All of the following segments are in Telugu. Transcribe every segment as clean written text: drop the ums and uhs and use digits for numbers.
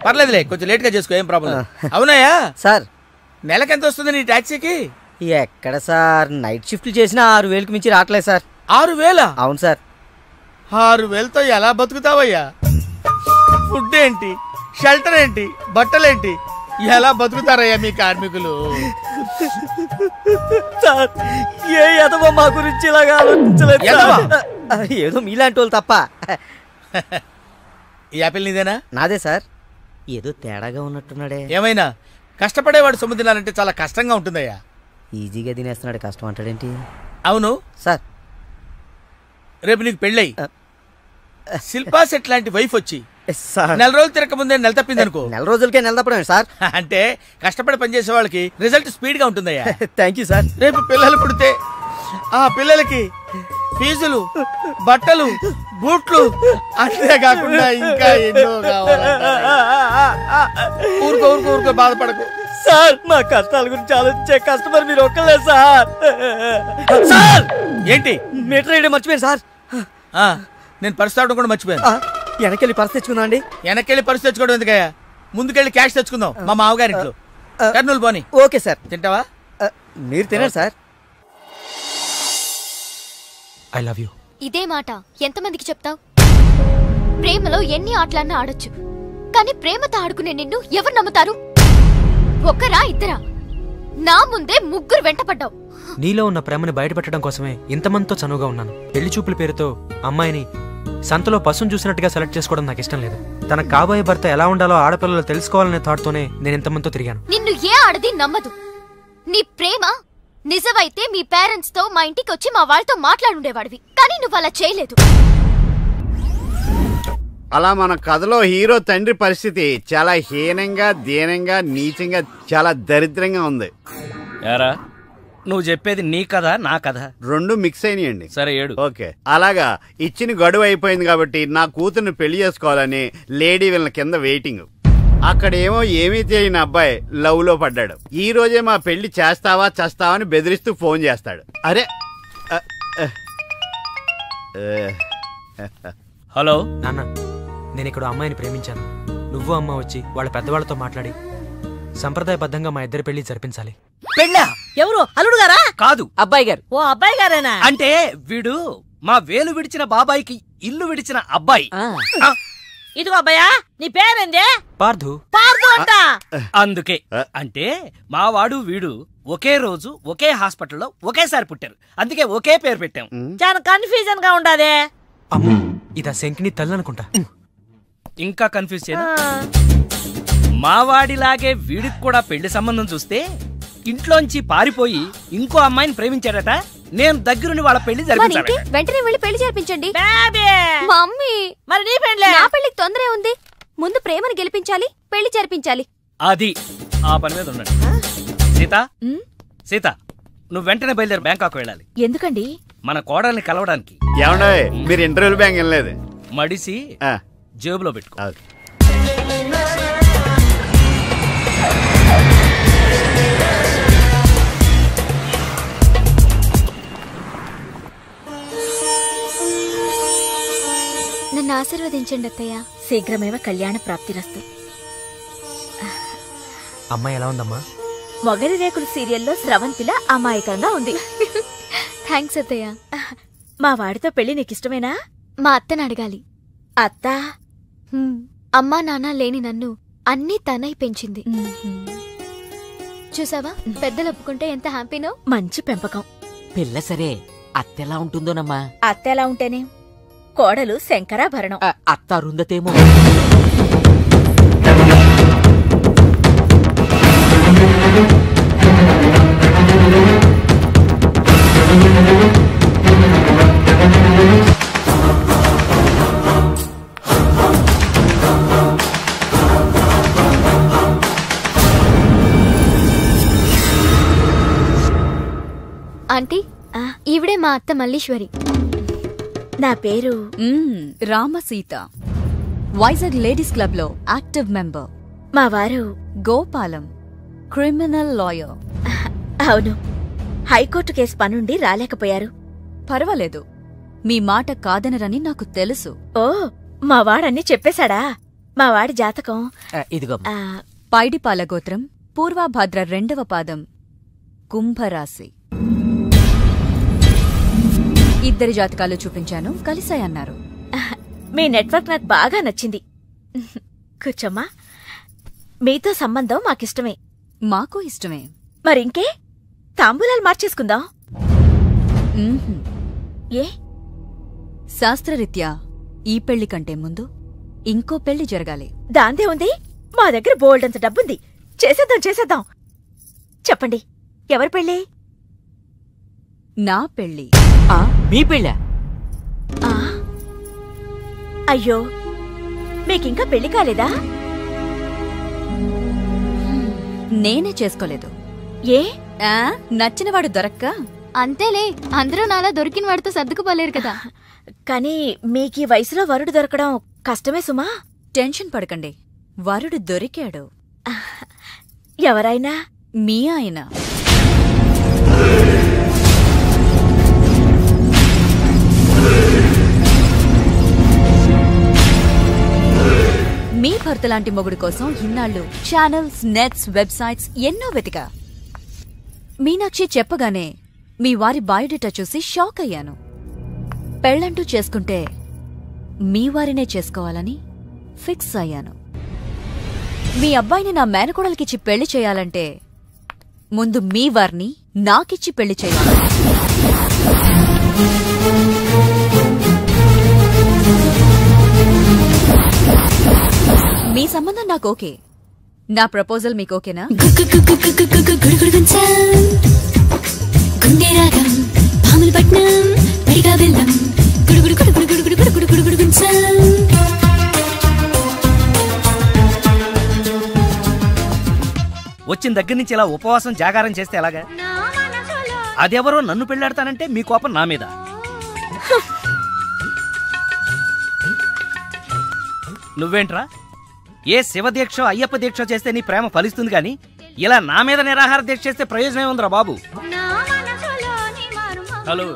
పర్లేదులే, కొంచెం లేట్ గా చేసుకో, ఏం ప్రాబ్లం. అవునాయా సార్, నెలకి ఎంత వస్తుంది నీ టాక్సీకి? ఎక్కడ సార్, నైట్ షిఫ్ట్లు చేసిన 6,000కి మించి రావట్లేదు సార్. 6,000? అవును సార్. 6,000తో ఎలా బతుకుతావయ్యా? ఫుడ్ ఏంటి, షెల్టర్ ఏంటి, బట్టలేంటి, ఎలా బతుకుతారయ్యా మీ కార్మికులు? సార్, ఏ ఎదవో మా గురించి ఇలాగా ఆలోచించలేదు. ఏదో మీలాంటి వాళ్ళు తప్ప. ఈ యాపిల్ నీదేనా? నాదే సార్. ఏదో తేడాగా ఉన్నట్టున్నాడే. ఏమైనా కష్టపడేవాడు సొమ్ము తినాలంటే చాలా కష్టంగా ఉంటుందయ్యా. ఈజీగా తినేస్తున్నాడు, కష్టం అంటాడేంటి? అవును సార్, రేపు నీకు పెళ్ళై శిల్పా సెట్ లాంటి వైఫ్ వచ్చి సార్ 4 రోజులు తిరగక ముందే నెల తప్పింది అనుకో. 4 రోజులకే నెల తప్పడమే సార్. అంటే కష్టపడి పనిచేసే వాళ్ళకి రిజల్ట్ స్పీడ్ గా ఉంటుందయ్యా. Thank you sir. రేపు పిల్లలు పుడితే ఆ పిల్లలకి ఫీజులు, బట్టలు, బూట్లు, అంతేకాకుండా ఇంకా ఎన్నో కావాలి. ఊరుకో ఊరుకో ఊరుకో, బాధపడకు సార్. మా కష్టాల గురించి ఆలోచించే కస్టమర్ మీరు ఒక్కలే సార్. సార్, ఏంటి? మీటర్ వేయడం మర్చిపోయాను సార్. నేను పర్సు తావడం కూడా మర్చిపోయాను. వెనకెళ్ళి పర్సు తెచ్చుకుందాం అండి. వెనకెళ్ళి పర్సు తెచ్చుకోవడం ఎందుకయ్యా? ముందుకెళ్ళి క్యాష్ తెచ్చుకుందాం మా మామగారింట్లో. కర్నూలు పోనీ. Okay sir. తింటావా? మీరు తినండి సార్. I love you. ఇదే మాట ఎంతమందికి చెప్తావు? ప్రేమలో ఎన్ని ఆటలన్నా ఆడొచ్చు, కానీ ప్రేమతో ఆడుకునే నిన్ను ఎవరు నమ్ముతారు? ఒకరా ఇద్దరా? నా ముందే 3 వెంటపడ్డావు. నీలో ఉన్న ప్రేమని బయటపెట్టడం కోసమే ఇంతమందితో చనువుగా ఉన్నాను. పెళ్లి చూపుల పేరుతో అమ్మాయిని సంతలో పశువును చూసినట్టుగా సెలెక్ట్ చేసుకోవడం నాకు ఇష్టం లేదు. తన కాబోయే భర్త ఎలా ఉండాలో ఆడపిల్లలు తెలుసుకోవాలనే థాట్తోనే నేను ఇంతమందితో తిరిగాను. నిన్ను ఏ ఆడది నమ్మదు. నీ ప్రేమ నిజమైతే మీ పేరెంట్స్ తో మా ఇంటికి వచ్చి మా వాళ్ళతో మాట్లాడుండేవాడివి, కానీ నువ్వు అలా చేయలేదు. అలా మన కథలో హీరో తండ్రి పరిస్థితి చాలా హీనంగా, దీనంగా, నీచంగా, చాలా దరిద్రంగా ఉంది. యారా, నువ్వు చెప్పేది నీ కథ నా కథ? 2 మిక్స్ అయినాయండి. సరే, 7. ఓకే. అలాగా ఇచ్చిన గడువు అయిపోయింది కాబట్టి నా కూతుర్ని పెళ్లి చేసుకోవాలని లేడీ వీళ్ళ కింద వెయిటింగ్. అక్కడేమో ఏమీ తెలియని అబ్బాయి లవ్ లో పడ్డాడు. ఈ రోజే మా పెళ్లి చేస్తావా చేస్తావా అని బెదిరిస్తూ ఫోన్ చేస్తాడు. అరే, హలో నాన్న, నేను ఇక్కడ అమ్మాయిని ప్రేమించాను. నువ్వు అమ్మ వచ్చి వాళ్ళ పెద్దవాళ్ళతో మాట్లాడి సంప్రదాయబద్ధంగా మా ఇద్దరి పెళ్లి జరిపించాలి. పెళ్ళా? ఎవరు? అల్లుడు గారా? కాదు, అబ్బాయి గారు. ఓ అబ్బాయి గారేనా? అంటే వీడు మా వేలు విడిచిన బాబాయికి ఇల్లు విడిచిన అబ్బాయి. ఇదిగో అబ్బాయా, నీ పేరేందే? పార్థు. పార్థు అంట. అందుకే అంటే మా వాడు వీడు ఒకే రోజు ఒకే హాస్పిటల్లో ఒకేసారి పుట్టారు, అందుకే ఒకే పేరు పెట్టాం. చాలా కన్ఫ్యూజన్ గా ఉండదే. అమ్మో, ఇదా శంకిని తల్లి అనుకుంటా. ఇంకా కన్ఫ్యూజ్ చేయను. మా వాడిలాగే వీడికి కూడా పెళ్లి సంబంధం చూస్తే ఇంట్లోంచి పారిపోయి ఇంకో అమ్మాయిని ప్రేమించాడట. నేను దగ్గరుండి వాళ్ళ పెళ్లి జరిపించాలి. వెంటనే వెళ్ళి పెళ్లి జరిపించండి. మమ్మీ, మరి నీ పెళ్లి? నా పెళ్లికి తొందరే ఉంది. ముందు ప్రేమను గెలిపించాలి, పెళ్లి జరిపించాలి. అది ఆ పని మీద ఉండండి. సీత, సీత, నువ్వు వెంటనే బయలుదేరి బ్యాంకాక్ వెళ్ళాలి. ఎందుకండి? మన కోడల్ని కలవడానికి. ఏమండే, మీరు ఇంటర్వ్యూలు బ్యాంక్ వెళ్ళలేదు? మడిసి జేబులో పెట్టుకో. నన్ను ఆశీర్వదించండి అత్తయ్య. శీఘ్రమేవ కళ్యాణ ప్రాప్తిరస్తు. అమ్మాయి ఎలా ఉందమ్మా? మొగలి రేకులు సీరియల్లో స్రవంతిలా అమాయకంగా ఉంది. థ్యాంక్స్ అత్తయ్య. మా వాడితో పెళ్లి నీకిష్టమేనా? మా అత్తని అడగాలి. అత్త? అమ్మా నాన్న లేని నన్ను అన్నీ తనై పెంచింది. చూసావా, పెద్దలు ఒప్పుకుంటే ఎంత హ్యాపీనో. మంచి పెంపకం. పిల్ల సరే, అత్తెలా ఉంటుందోనమ్మా? అత్త ఎలా ఉంటేనే, కోడలు శంకరాభరణం. అత్త అరుంధతేమో. ఆంటీ, ఈవిడే మా అత్త మల్లీశ్వరి. నా పేరు రామసీత. వైజాగ్ లేడీస్ క్లబ్ లో యాక్టివ్ మెంబర్. మా వారు గోపాలం, క్రిమినల్ లాయర్. అవును, హైకోర్టు కేసు పనుండి రాలేకపోయారు. పర్వాలేదు, మీ మాట కాదనరని నాకు తెలుసు. ఓ, మా వాడన్నీ చెప్పేశాడా? మా వాడి జాతకం ఇదిగో పైడిపాల గోత్రం, పూర్వభాద్ర 2వ పాదం, కుంభరాశి. ఇద్దరి జాతకాలు చూపించాను, కలిసాయన్నారు. మీ నెట్వర్క్ నాకు బాగా నచ్చింది. కూర్చోమ్మా. మీతో సంబంధం మాకిష్టమే. మాకు ఇష్టమే. మరింకే తాంబూలాలు మార్చేసుకుందాం. ఏ శాస్త్రరీత్యా ఈ పెళ్లి కంటే ముందు ఇంకో పెళ్లి జరగాలి. దాందే ఉంది. మా దగ్గర బోల్డంత డబ్బుంది. చేసేద్దాం. చెప్పండి, ఎవరి పెళ్ళి? నా పెళ్లి. మీ పెళ్ళా? అయ్యో, మీకింకా పెళ్లి కాలేదా? నేనే చేసుకోలేదు. ఏ? నచ్చినవాడు దొరక్క. అంతేలే, అందరూ నాలా దొరికిన వాడితో సర్దుకుపోలేరు కదా. కానీ మీకీ వయసులో వరుడు దొరకడం కష్టమే సుమా. టెన్షన్ పడకండి, వరుడు దొరికాడు. ఎవరైనా? మీ ఆయన. మీ భర్త లాంటి మొగుడు కోసం ఇన్నాళ్ళు ఛానల్స్, నెట్స్, వెబ్సైట్స్ ఎన్నో వెతికా. మీనాక్షి చెప్పగానే మీ వారి బయోడేటా చూసి షాక్ అయ్యాను. పెళ్ళంటూ చేసుకుంటే మీ వారినే చేసుకోవాలని ఫిక్స్ అయ్యాను. మీ అబ్బాయిని నా మేనకోడలికిచ్చి పెళ్లి చేయాలంటే ముందు మీ వారిని నాకిచ్చి పెళ్లి చేయాలి. మీ సంబంధం నాకు ఓకే. నా ప్రపోజల్ మీకు ఓకేనా? వచ్చిన దగ్గర నుంచి ఇలా ఉపవాసం జాగారం చేస్తే ఎలాగా? అదెవరో నన్ను పెళ్ళాడతానంటే మీ కోపం నా మీద. నువ్వేంట్రా, ఏ శివదీక్ష అయ్యప్ప దీక్ష చేస్తే నీ ప్రేమ ఫలిస్తుంది గాని ఇలా నా మీద నిరాహార దీక్ష చేస్తే ప్రయోజనం ఉందిరా బాబు. హలో,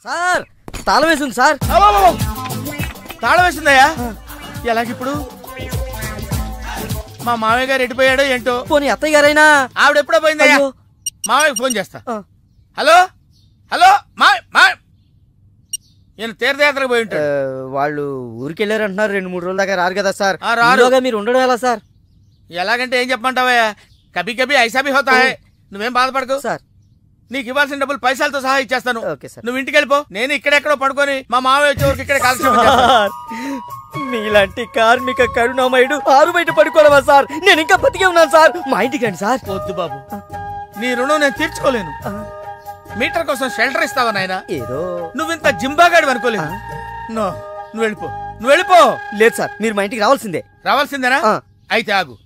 సార్ తాళం వేసింది సార్. తాళం వేసిందయ్యా? ఎలాగిప్పుడు? మా మామయ్య గారు ఎడిపోయాడో ఏంటో. పోనీ అత్తయ్య గారైనా? ఆవిడ ఎప్పుడో పోయిందయ్యా. మామయ్యకి ఫోన్ చేస్తా. హలో హలో, ఈయన తీర్థయాత్రకు పోయి ఉంటాడు. వాళ్ళు ఊరికెళ్ళారు అంటున్నారు. 2-3 రోజుల దాకా రారు కదా సార్. రారుగా మీరు ఉండడం ఎలా సార్? ఎలాగంటే ఏం చెప్పమంటావయ్యా, కభీ కభీ ఐసా భీ హోతా హై. నువ్వేం బాధపడకు సార్. నీకు ఇవ్వాల్సిన డబ్బులు పైసలతో సహా ఇచ్చేస్తాను. Okay sir. నువ్వు ఇంటికి వెళ్ళిపో. నేను ఇక్కడెక్కడో పడుకొని మా మామయ్య వచ్చేవరకు ఇక్కడే కాల్క్షేపం చేస్తాను. మీలాంటి కార్మిక కరుణామయుడు ఆరు బయట పడుకోవడమా సార్? నేను ఇంకా బతికే ఉన్నాను సార్. మా ఇంటికి రండి సార్. వద్దు బాబు, నీ రుణం నేను తీర్చుకోలేను. మీటర్ కోసం షెల్టర్ ఇస్తావా నాయనా? ఏదో నువ్వింత జింబాగాడు అనుకోలేదు. నువ్వు వెళ్ళిపో. లేదు సార్, మీరు మా ఇంటికి రావాల్సిందే. రావాల్సిందేనా? అయితే ఆగు.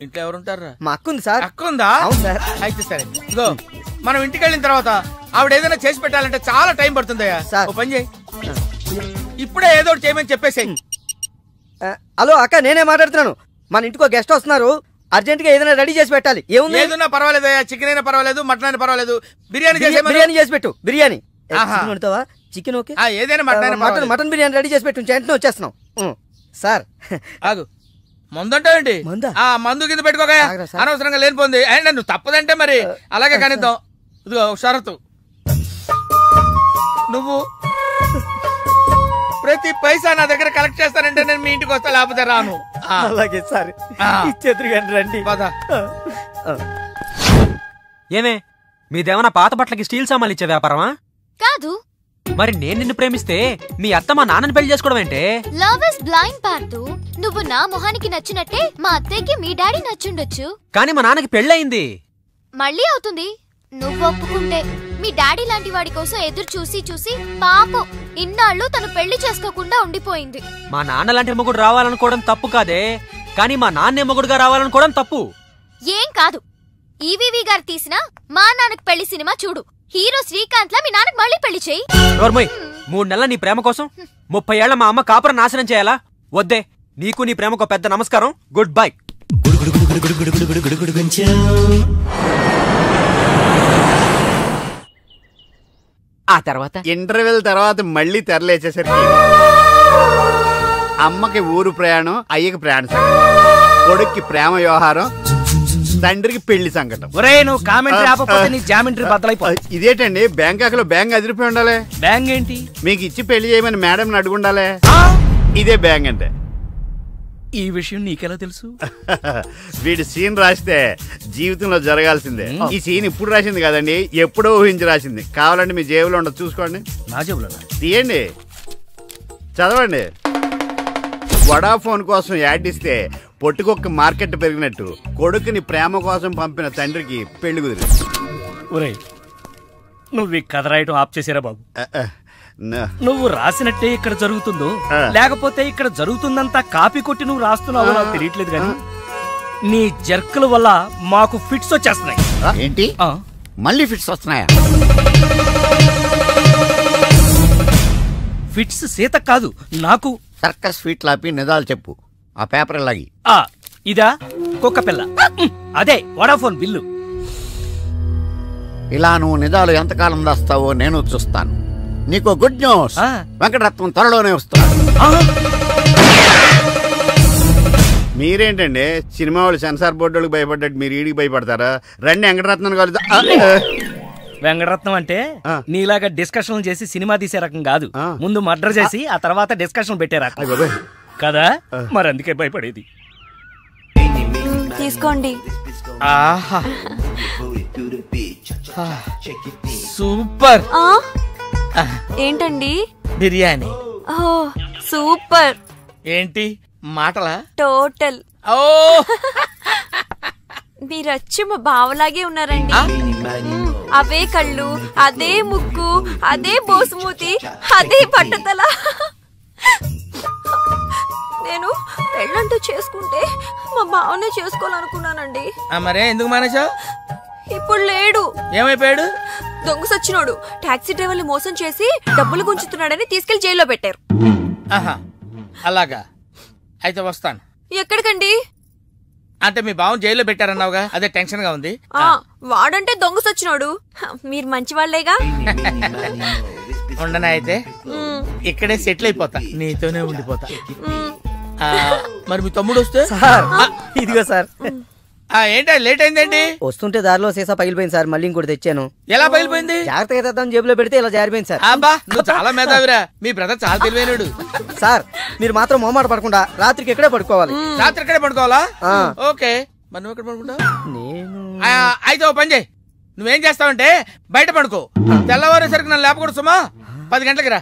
ఇంట్లో ఎవరుంటారా? మా అక్క ఉంది సార్. అక్క ఉందా? అవును సార్. అయితే సరే, ఇదిగో మనం ఇంటికి వెళ్ళిన తర్వాత ఆవిడ ఏదైనా చేసి పెట్టాలంటే చాలా టైం పడుతుందయ్యా. ఓ పని చేయి, ఇప్పుడే ఏదో ఒకటి చేయమని చెప్పేసేయ్. హలో అక్క, నేనే మాట్లాడుతున్నాను. మన ఇంటికి గెస్ట్ వస్తున్నారు. అర్జెంట్ గా ఏదైనా రెడీ చేసి పెట్టాలి. ఏముంది? ఏదైనా పర్వాలేదయ్యా. చికెన్ అయినా పర్వాలేదు, మటన్ అయినా పర్వాలేదు. బిర్యానీ చేసి పెట్టు. బిర్యానీ వండుతావా? Chicken okay. ఏదైనా మటన్ బిర్యానీ రెడీ చేసి పెట్టు. వెంటనే వచ్చేస్తున్నాం సార్. ఆగు, మందుంటావేంటి? మందు కింద పెట్టుకోగా అనవసరంగా లేనిపోంది. అండ్ నువ్వు తప్పదంటే మరి అలాగే కానిద్దాం. ఇదిగో షరతు, నువ్వు ప్రతి పైసా నా దగ్గర కలెక్ట్ చేస్తానంటే నేను మీ ఇంటికి వస్తా, లేకపోతే రాను. అలాగే సార్, ఇచ్చేద్దరు రండి. ఏమే, మీదేమన్నా పాత బట్టలకి స్టీల్ సామాన్లు ఇచ్చే వ్యాపారమా? కాదు. మరి నేను నిన్ను ప్రేమిస్తే మీ అత్త మా నాన్నని పెళ్లి చేసుకోవడం ఏంటే? లవ్ ఇస్ బ్లైండ్ పార్తు. నువ్వు నా మొహానికి నచ్చినట్టే మా అత్తయ్యకి మీ డాడీ నచ్చుండొచ్చు. కానీ మా నాన్నకి పెళ్ళయింది. మళ్ళీ అవుతుంది నువ్వు ఒప్పుకుంటే. మీ డాడీ లాంటి వాడి కోసం ఎదురు చూసి చూసి పాపం ఇన్నాళ్ళు తను పెళ్లి చేసుకోకుండా ఉండిపోయింది. మా నాన్న లాంటి మొగుడు రావాలనుకోవడం తప్పు కాదే, కానీ మా నాన్నే మొగుడుగా రావాలనుకోవడం తప్పు. ఏం కాదు, ఈవీవి గారు తీసిన మా నాన్నకు పెళ్లి సినిమా చూడు. హీరో శ్రీకాంత్ లా మీ నాన్నకు మళ్ళీ పెళ్లి చెయ్యి. 3 నెలల నీ ప్రేమ కోసం 30 ఏళ్ల మా అమ్మ కాపురం నాశనం చేయాలా? వద్దే, నీకు నీ ప్రేమకు పెద్ద నమస్కారం. Good bye. ఆ తర్వాత ఇంటర్వెల్ తర్వాత మళ్ళీ తెరలేచేసరికి అమ్మకి ఊరు ప్రయాణం, అయ్యకి ప్రయాణ సంకటం, కొడుక్కి ప్రేమ వ్యవహారం, తండ్రికి పెళ్లి సంకటం. ఒరే నువ్వు కామెంటరీ ఆపకపోతే నీ జామెంట్రీ బద్దలైపో. ఇదేటండి బ్యాంకాక్ లో బ్యాంక్ అదిరిపోయి ఉండాలి. బ్యాంగ్ ఏంటి? మీకు ఇచ్చి పెళ్లి చేయమని మేడం అడుగుండాలి. ఇదే బ్యాంక్ అంటే. ఈ విషయం నీకెలా తెలుసు? వీడి సీన్ రాస్తే జీవితంలో జరగాల్సిందే. ఈ సీన్ ఇప్పుడు రాసింది కదండి, ఎప్పుడో ఊహించి రాసింది. కావాలంటే మీ జేబులో ఉండదు, చూసుకోండి. నా జేబులో తీయండి, చదవండి. వడాఫోన్ కోసం యాడ్ ఇస్తే పొట్టుకొక్క మార్కెట్ పెరిగినట్టు కొడుకుని ప్రేమ కోసం పంపిన తండ్రికి పెళ్లి కుదిరింది. ఒరే నువ్వు ఈ కథ రాయటం ఆప్ చేసారా బాబు? నువ్వు రాసినట్టే ఇక్కడ జరుగుతుందో లేకపోతే ఇక్కడ జరుగుతుందంతా కాపీ కొట్టి నువ్వు రాస్తున్నావో నాకు తెలియట్లేదు కానీ నీ జర్కుల వల్ల మాకు ఫిట్స్ వచ్చేస్తున్నాయి. ఏంటి మళ్ళీ ఫిట్స్ వస్తున్నాయా? ఫిట్స్ సీత కాదు నాకు. సర్కస్ ఫీట్ లాపి నిజాలు చెప్పు. ఆ పేపర్ లాగి. ఇదా కుక్క పిల్ల, అదే వడాఫోన్ బిల్లు. ఇలా నువ్వు నిజాలు ఎంతకాలం దాస్తావో నేను చూస్తాను. నీకు గుడ్ న్యూస్, వెంకటరత్నం త్వరలోనే వస్తున్నాడు. మీరేంటండి సినిమా వాళ్ళు సెన్సార్ బోర్డులకు భయపడ్డట్టు మీరు ఈడికి భయపడతారా? రండి వెంకటరత్నం కలుద్దాం. వెంకటరత్నం అంటే నీలాగా డిస్కషన్ చేసి సినిమా తీసే రకం కాదు. ముందు మర్డర్ చేసి ఆ తర్వాత డిస్కషన్ పెట్టే రకం కదా. మరి అందుకే భయపడేది. తీసుకోండి. సూపర్. ఏంటండి? బిర్యానీ. సూపర్. ఏంటి మాటలా? టోటల్. ఓ మీరచ్చి మా బావలాగే ఉన్నారండి. అవే కళ్ళు, అదే ముక్కు, అదే బోసుమూతి, అదే పట్టతల. నేను పెళ్ళంటూ చేసుకుంటే మా బావనే చేసుకోవాలనుకున్నానండి. మరే ఎందుకు మానేశావు? ఇప్పుడు లేడు. ఏమైపోయాడు? దొంగ సచ్చినోడు టాక్సీ డ్రైవర్ని మోసం చేసి డబ్బులు గుంచుతున్నాడని తీసుకెళ్లి జైల్లో పెట్టారు. అలాగా, అయితే వస్తాను. ఎక్కడికండి? అంటే మీ బావని జైల్లో పెట్టారన్నావుగా, అదే టెన్షన్ గా ఉంది. వాడంటే దొంగ సచ్చినోడు, మీరు మంచి వాళ్లేగా. ఉండనా అయితే ఇక్కడే సెటిల్ అయిపోతా, నీతోనే ఉండిపోతా. మరి మీ తమ్ముడు వస్తే? ఇదిగో సార్. ఏంటి లేట్ అయిందండి? వస్తుంటే దారిలో సీసా పగిలిపోయింది సార్, మళ్ళీ ఇంకోటి తెచ్చాను. ఎలా పగిలిపోయింది? జాగ్రత్తగా తెద్దాం జేబులో పెడితే ఇలా జారిపోయింది సార్. అబ్బా నువ్వు చాలా మేధావిరా, మీ బ్రదర్ చాలా తెలివైనడు. సార్ మీరు మాత్రం మొహమాట పడకుండా రాత్రికి ఎక్కడే పడుకోవాలి. రాత్రి ఎక్కడే పడుకోవాలా? ఓకే, మరి నువ్వు ఎక్కడ పడుకుంటావు? అయితే ఓ పని చేయి, నువ్వేం చేస్తావంటే బయట పడుకో, తెల్లవారేసరికి నన్ను లేపకూడదు సుమా. 10 గంటలకి రా.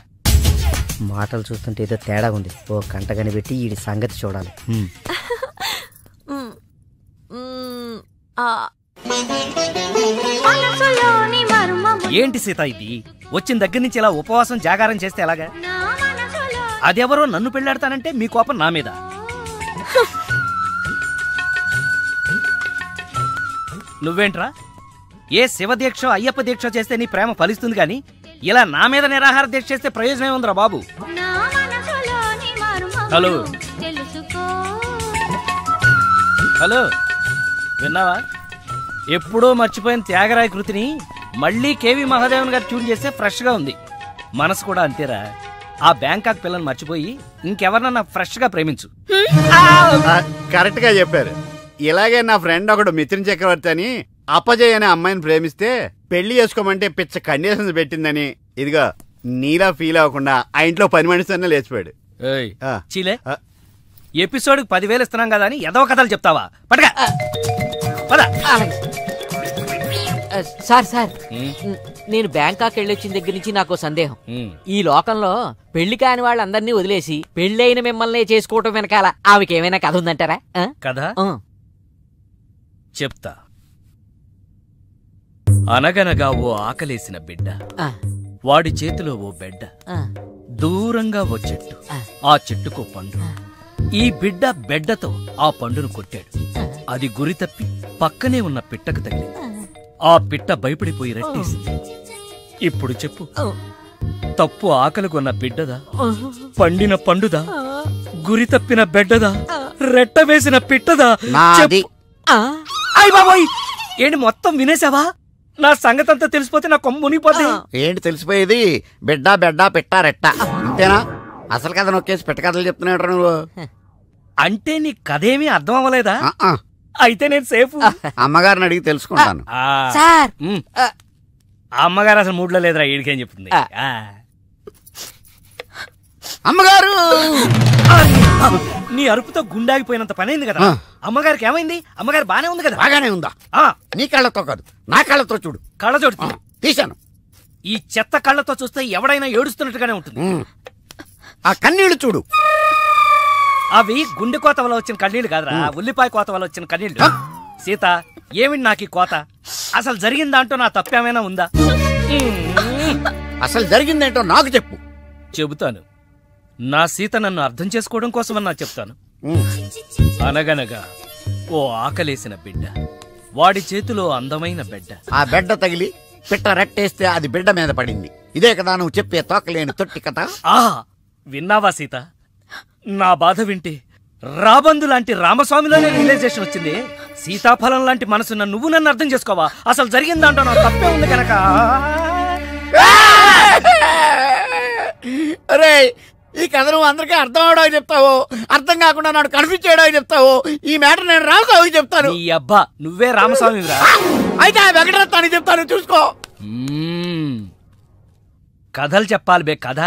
మాటలు చూస్తుంటే ఏదో తేడా ఉంది. ఓ గంట కనిపెట్టి ఈ సంగతి చూడాలి. ఏంటి సీత ఇది? వచ్చిన దగ్గర నుంచి ఇలా ఉపవాసం జాగారం చేస్తే ఎలాగా? అదెవరో నన్ను పెళ్ళాడతానంటే మీ కోపం నా మీద. నువ్వేంట్రా ఏ శివ దీక్ష అయ్యప్ప దీక్ష చేస్తే నీ ప్రేమ ఫలిస్తుంది కానీ ఇలా నా మీద నిరాహార దీక్ష చేస్తే ప్రయోజనం ఉందిరా బాబు. హలో హలో, విన్నావా? ఎప్పుడో మర్చిపోయిన త్యాగరాయ కృతిని మళ్ళీ కేవి మహాదేవన్ గారు ట్యూన్ చేస్తే ఫ్రెష్ గా ఉంది. మనసు కూడా అంతేరా. ఆ బ్యాంకాక్ పిల్లని మర్చిపోయి ఇంకెవరన్నా ఫ్రెష్ గా ప్రేమించు. కరెక్ట్ గా చెప్పారు. ఇలాగే నా ఫ్రెండ్ ఒకడు మిథున్ చక్రవర్తి అని అపజయ్ అనే అమ్మాయిని ప్రేమిస్తే పెళ్లి చేసుకోమంటే పిచ్చ కండిషన్స్ పెట్టిందని ఇదిగా నీలా ఫీల్ అవ్వకుండా ఆ ఇంట్లో పని మనిషితోనే లేచిపోయాడు. చీలే, ఎపిసోడ్ 10,000 ఇస్తున్నాం కదా అని ఏదో కథలు చెప్తావా? పడగా సార్ సార్, నేను బ్యాంకాక్ వెళ్ళొచ్చిన దగ్గర నుంచి నాకు సందేహం. ఈ లోకంలో పెళ్లి కాని వాళ్ళందరినీ వదిలేసి పెళ్లైన మిమ్మల్ని చేసుకోవటం వెనకాల ఆమెకేమైనా కథ ఉందంటారా? కథ చెప్తా. అనగనగా ఓ ఆకలేసిన బిడ్డ, వాడి చేతిలో ఓ బెడ్డ, దూరంగా ఓ చెట్టు, ఆ చెట్టుకో పండు. ఈ బిడ్డ బెడ్డతో ఆ పండును కొట్టాడు. అది గురి తప్పి పక్కనే ఉన్న పిట్టకు తగిలింది. ఆ పిట్ట భయపడిపోయి రట్టేసింది. ఇప్పుడు చెప్పు, తప్పు ఆకలికొన్న బిడ్డదా, పండిన పండుదా, గురి తప్పిన బెడ్డదా, రెట్ట వేసిన పిట్టదా? అయ్ బాబోయ్, ఏంటి మొత్తం వినేసావా? నా సంగతంతా తెలిసిపోతే నా కొమ్ము మునిగిపోద్ది. ఏంటి తెలిసిపోయేది? బిడ్డ బెడ్డ పెట్ట రెట్ట అంతేనా? అసలు కథ నొక్కేసి పెట్ట కథలు చెప్తున్నాడు నువ్వు. అంటే నీ కథేమీ అర్థం అవ్వలేదా? అయితే నేను సేఫ్. అమ్మగారిని అడిగి తెలుసుకుంటాను. సార్ అమ్మగారు అసలు మూడ్లో లేదురా, ఈడికేం చెప్తుంది. అమ్మగారు నీ అరుపుతో గుండాగిపోయినంత పనైంది కదా. అమ్మగారికి ఏమైంది? అమ్మగారు బానే ఉంది కదా? బాగానే ఉందా? నీ కళ్ళతో కాదు, నా కళ్ళతో చూడు. కళ్ళజోడు తీశాను. ఈ చెత్త కళ్ళతో చూస్తే ఎవడైనా ఏడుస్తున్నట్టుగానే ఉంటుంది. ఆ కన్నీళ్లు చూడు. అవి గుండె కోత వల్ల వచ్చిన కన్నీళ్లు కాదురా, ఉల్లిపాయ కోత వల్ల వచ్చిన కన్నీళ్లు. సీత, ఏమిటి నాకు ఈ కోత? అసలు జరిగిందంటూ నా తప్పేమైనా ఉందా? అసలు జరిగిందేంటో నాకు చెప్పు. చెబుతాను. నా సీత నన్ను అర్థం చేసుకోవడం కోసమన్నా చెప్తాను. అనగనగా ఓ ఆకలేసిన బిడ్డ, వాడి చేతిలో అందమైన బిడ్డ. ఆ బిడ్డ తగిలి పిట్ట రెట్టేస్తే అది బిడ్డ మీద పడింది. ఇదే కదా నువ్వు చెప్పే తోకలేని తొట్టి కథ? విన్నావా సీత? నా బాధ వింటే రాబందు లాంటి రామస్వామిలోనే రియలైజేషన్ వచ్చింది. సీతాఫలం లాంటి మనసున్న నువ్వు నన్ను అర్థం చేసుకోవా? అసలు జరిగిందంటో నా తప్పే ఉంది కనుక. అరే, ఈ కథ నువ్వు అందరికీ అర్థం అవడానికి చెప్తావు, అర్థం కాకుండా నాడు కన్ఫ్యూజ్ చేయడానికి చెప్తావు. ఈ మ్యాటర్ నేను రామస్వామికి చెప్తాను. ఈ అబ్బా, నువ్వే రామస్వామి రా. అయితే ఆ వెంకటరత్నానికి చెప్తాను, చూసుకో. కథలు చెప్పాలి బే, కథ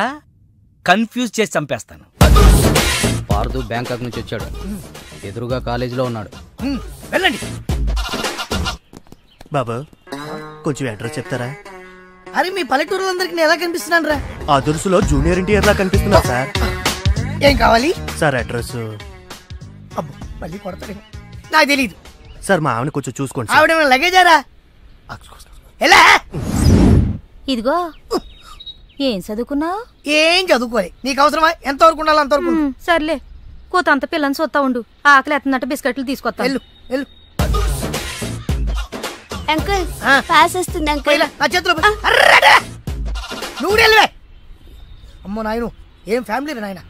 కన్ఫ్యూజ్ చేసి చంపేస్తాను. పార్దు బ్యాంకాక్ నుంచి వచ్చాడు, ఎదురుగా కాలేజీలో ఉన్నాడు. వెళ్ళండి. బాబు, కొంచెం అడ్రస్ చెప్తారా? అరే, మీ పల్లెటూరులందరికీ నేను ఎలా కనిపిస్తున్నాను రా? ఆ దురుసులో జూనియర్ ఎన్టీఆర్ లా కనిపిస్తున్నా సార్. ఏం కావాలి సార్? అడ్రస్. అబ్బో, మళ్ళీ కొడతాడు. నాకు తెలీదు సార్. మా ఆవిడ కొంచెం చూసుకోండి. ఆవిడ లగేజారా? ఎలా? ఇదిగో, ఏం చదువుకున్నావు? ఏం చదువుకోలే. నీకు అవసరమా? ఎంతవరకు ఉండాలి అంతవరకు. సర్లే, కోత అంత పిల్లని చూస్తా ఉండు. ఆకలి ఎత్తున్నట్టు బిస్కెట్లు తీసుకొస్తా. వెళ్ళు వెళ్ళు. అంకుల్, పాస్ వస్తుంది అంకుల్. నా చేతిలో నువ్వు వెళ్ళవే. అమ్మో నాయను, ఏం ఫ్యామిలీ నాయన.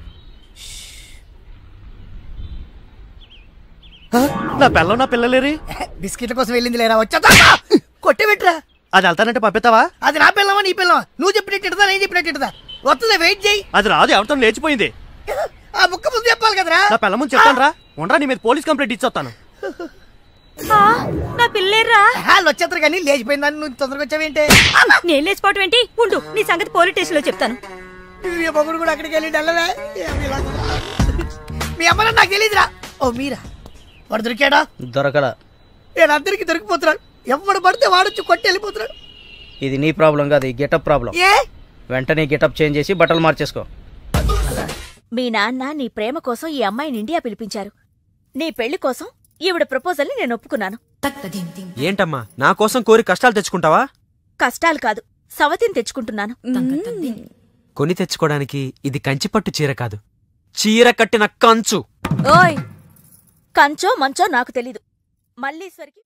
నా పిల్ల, నా పిల్లలేరి బిస్కెట్ల కోసం వెళ్ళింది లేరా? వచ్చా కొట్టి పెట్టరా. అది వెళ్తానంటే పంపిస్తావా? అది నా పిల్లవా నీ పిల్లవా? నువ్వు చెప్పినట్టు నేను చెప్పినట్టు వస్తుందా? వెయిట్ చేయి. అది రాదు, ఎవరితో లేచిపోయింది. ఆ బుక్క ముందు చెప్పాలి కదరా. నా పిల్ల ముందు చెప్తాను రా. ఉండరా, నీ మీద పోలీస్ కంప్లైంట్ ఇచ్చొస్తాను. నా పిల్లేరా? వాళ్ళు వచ్చేస్తారు కానీ లేచిపోయిందని నువ్వు తొందరగా వచ్చావేంటే? నేను లేచిపోవటం ఏంటి? ఉండు, నీ సంగతి పోలీస్ స్టేషన్ లో చెప్తాను. మొగుడు కూడా అక్కడికి వెళ్ళి డల్లవే. మీ అమ్మ నాకు తెలియదురా. ఓ మీరా? వాడు దొరికాడా? దొరకడా? నేను అందరికి దొరికిపోతున్నాడు. ఎవడు పడితే వాడొచ్చి కొట్టి వెళ్ళిపోతున్నాడు. ఇది నీ ప్రాబ్లం కాదు, ఈ గెటప్ ప్రాబ్లం. ఏ? వెంటనే గెటప్ చేంజ్ చేసి బట్టలు మార్చేసుకో. మీ నాన్న నీ ప్రేమ కోసం ఈ అమ్మాయిని ఇండియా పిలిపించారు. నీ పెళ్లి కోసం ఈవిడ ప్రపోజల్ ని నేను ఒప్పుకున్నాను. ఏంటమ్మా, నా కోసం కోరి కష్టాలు తెచ్చుకుంటావా? కష్టాలు కాదు, సవతిని తెచ్చుకుంటున్నాను. కొని తెచ్చుకోవడానికి ఇది కంచిపట్టు చీర కాదు, చీర కట్టిన కంచు. ఓయ్, కంచో మంచో నాకు తెలీదు. మల్లీశ్వరికి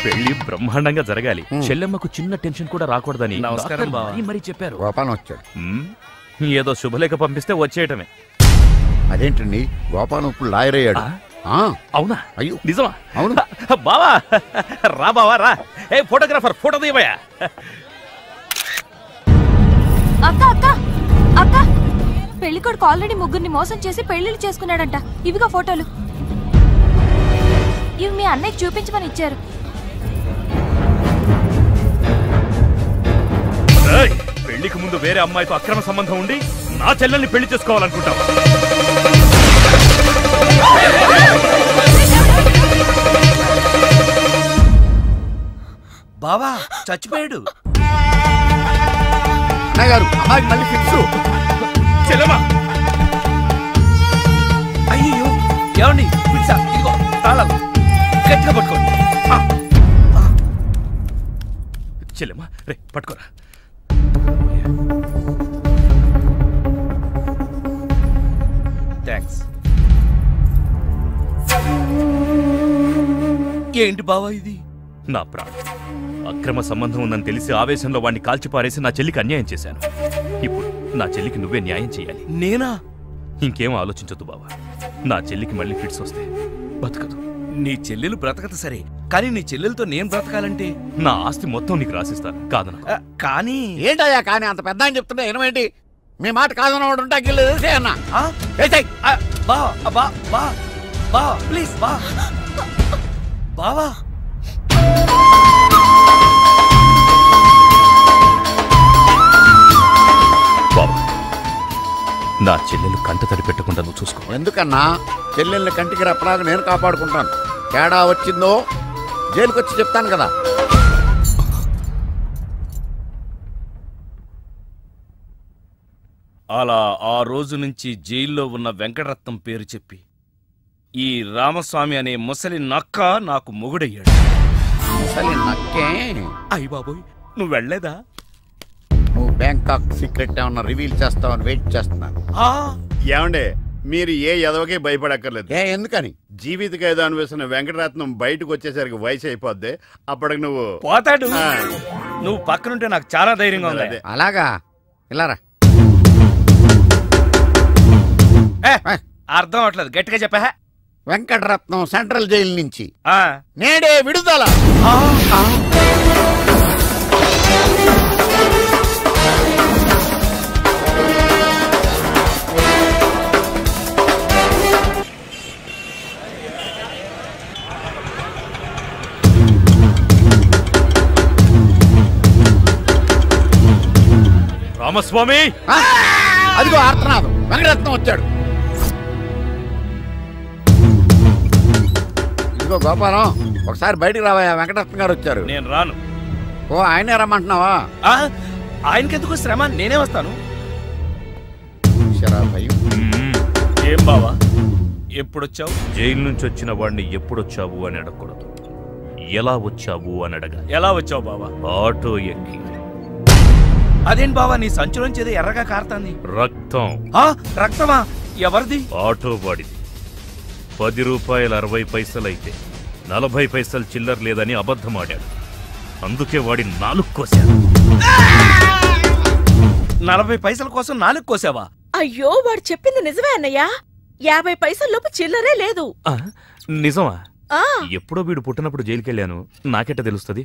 పెళ్లి బ్రహ్మాండంగా జరగాలి. చెల్లెమ్మకు చిన్న టెన్షన్ కూడా రాకూడదని నమస్కారం బావ మరి చెప్పారు. గోపాలం వచ్చాడు. ఏదో శుభలేఖ పంపిస్తే వచ్చేయటమే. అదేంటండి, గోపాలం ఇప్పుడు లాయర్ అయ్యాడు. అవునా? అయ్యో, నిజమా? అవును బావా. రా బావా రా. ఏ ఫోటోగ్రాఫర్, ఫోటో తీయవయ్యా. అక్క అక్క అక్క, పెళ్లికొడుకు ఆల్రెడీ ముగ్గురిని మోసం చేసి పెళ్లిళ్ళు చేసుకున్నాడంట. ఇవిగా ఫోటోలు. ఇవి మీ అన్నయ్యకి చూపించమని ఇచ్చారు. పెళ్లికి ముందు వేరే అమ్మాయితో అక్రమ సంబంధం ఉండి నా చెల్లెల్ని పెళ్లి చేసుకోవాలనుకుంటావా? బావా చచ్చిపోయాడు. అమ్మాయికి మళ్ళీ ఫిక్స్. చెల్లెమ్మా, అయ్యో ఏమండి, పిచ్చా, ఇదిగో తాళాలు గట్టిగా పట్టుకోండి. చెల్లెమ్మా రే, పట్టుకోరా. థ్యాంక్స్. ఏంటి బావా ఇది? నా ప్రాణం అక్రమ సంబంధం ఉందని తెలిసి ఆవేశంలో వాడిని కాల్చిపారేసి నా చెల్లికి అన్యాయం చేశాను. ఇప్పుడు నా చెల్లికి నువ్వే న్యాయం చేయాలి. నేనా? ఇంకేం ఆలోచించొద్దు బావా. నా చెల్లికి మళ్ళీ ఫిట్స్ వస్తే బతకదు. నీ చెల్లెలు బ్రతకదు సరే, కానీ నీ చెల్లెలతో నేను బ్రతకాలంటే నా ఆస్తి మొత్తం నీకు రాసిస్తాను. కాదన కానీ ఏంటయ్యా కానీ అంత పెద్ద అని చెప్తున్నా ఏమేంటి? మీ మాట కాదన్నవాడు ఉంటే అగ్గిలేదు అన్నా. బా ప్లీజ్ బా బావా. బాబా, నా చెల్లెలు కంట తడి పెట్టకుండా నువ్వు చూసుకో. ఎందుకన్నా? చెల్లెల్ని కంటికి రెప్పలాగా నేను కాపాడుకుంటాను. తేడా వచ్చిందో జైలుకొచ్చి చెప్తాను కదా. అలా ఆ రోజు నుంచి జైల్లో ఉన్న వెంకటరత్నం పేరు చెప్పి ఈ రామస్వామి అనే ముసలి నక్క నాకు మొగుడయ్యాడు. ముసలి నక్కే? అయ్య బాబోయ్, నువ్వు వెళ్ళలేదా? నువ్వు బ్యాంకాక్ సీక్రెట్ ఏమన్నా రివీల్ చేస్తావని వెయిట్ చేస్తున్నాను. ఏమండే, మీరు ఏ ఎదవకే భయపడక్కర్లేదు. ఎందుకని? జీవిత ఖైదు అనిపిస్తున్న వెంకటరత్నం బయటకు వచ్చేసరికి వయసు అయిపోద్ది. అప్పటికి నువ్వు పోతాడు. నువ్వు పక్కనుంటే నాకు చాలా ధైర్యంగా ఉంది. అలాగా? ఇలారా. అర్థం అవట్లేదు, గట్టిగా చెప్పా. వెంకటరత్నం సెంట్రల్ జైలు నుంచి నేడే విడుదల. రామస్వామి, అదిగో ఆర్తనాదం. వెంకటరత్నం వచ్చాడు. ఇదిగో గోపాలం, ఒకసారి బయటికి రావా. వెంకటరత్నం గారు వచ్చారు. నేను రాను. ఓ, ఆయనే రమ్మంటున్నావా? ఆయనకెందుకు శ్రమ, నేనే వస్తాను. ఏం బావా, ఎప్పుడొచ్చావు? జైలు నుంచి వచ్చిన వాడిని ఎప్పుడొచ్చావు అని అడగకూడదు, ఎలా వచ్చావు అని అడగా. ఎలా వచ్చావు బావా? ఆటో ఎక్కి. అదేం బావా, నీ సంచులోంచి ఏదో ఎర్రగా కారుతాంది. రక్తం. రక్తమా? ఎవరిది? ఆటో వాడిది. 10 రూపాయలు 60 పైసలైతే 40 పైసలు చిల్లర లేదని అబద్ధమాడాడు. అందుకే వాడి 4 కోశాడు. 40 పైసల కోసం 4 కోసావా? అయ్యో, వాడు చెప్పింది నిజమే అన్నయ్యా. 50 పైసల లోపు చిల్లరే లేదు. నిజమా? ఆ ఎప్పుడో వీడు పుట్టినప్పుడు జైలుకెళ్ళాను, నాకెట్ట తెలుస్తుంది.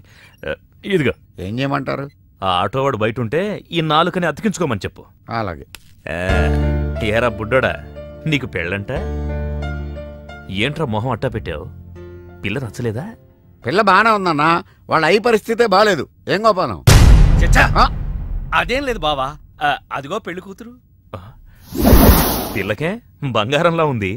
ఇదిగో. ఏం చేయమంటారు? ఆ ఆటోవాడు బయట ఉంటే ఈ 4 అతికించుకోమని చెప్పు. అలాగే. ఏరా బుడ్డోడా, నీకు పెళ్ళంట? ఏంట్రా మొహం అట్టా పెట్టావు? పిల్ల నచ్చలేదా? పిల్ల బానే ఉందన్నా, వాళ్ళ అయ్యి పరిస్థితే బాలేదు. ఏం గోపాలం? అదేం లేదు బావా, అదిగో పెళ్లి కూతురు. పిల్లకే బంగారంలా ఉంది.